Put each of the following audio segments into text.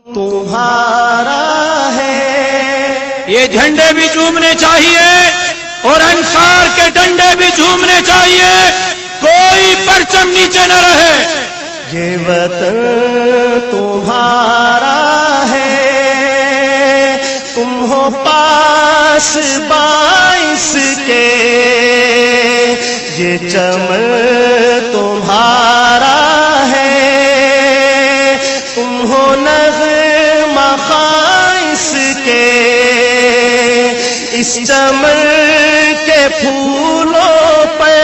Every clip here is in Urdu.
تمہارا ہے، یہ جھنڈے بھی جھومنے چاہیے اور انصار کے ڈنڈے بھی جھومنے چاہیے، کوئی پرچم نیچے نہ رہے۔ یہ وطن تمہارا ہے، تم ہو پاس باعث کے، یہ چمن تمہارا ہے، تم ہو نغمہ خاص کے، اس چمن کے پھولوں پہ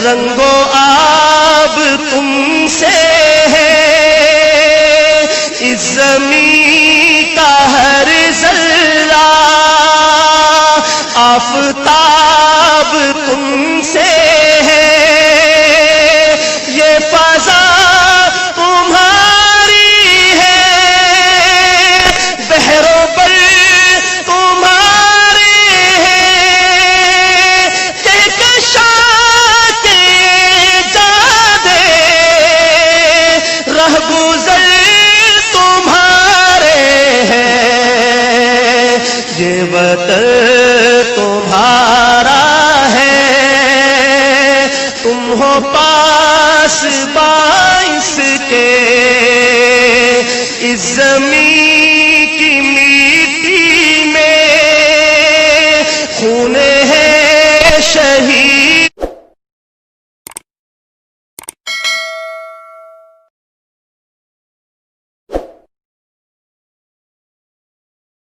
رنگو آب تم سے ہے، اس زمین کا ہر ذرہ آفتاب تم سے ہے، یہ فضا تمہاری ہے، بحر و بر تمہاری ہے، کہکشاں کے جادے رہگزر تمہارے ہیں، یہ وطن تمہارا ہے، تم ہو پاس باعث کے، اس زمین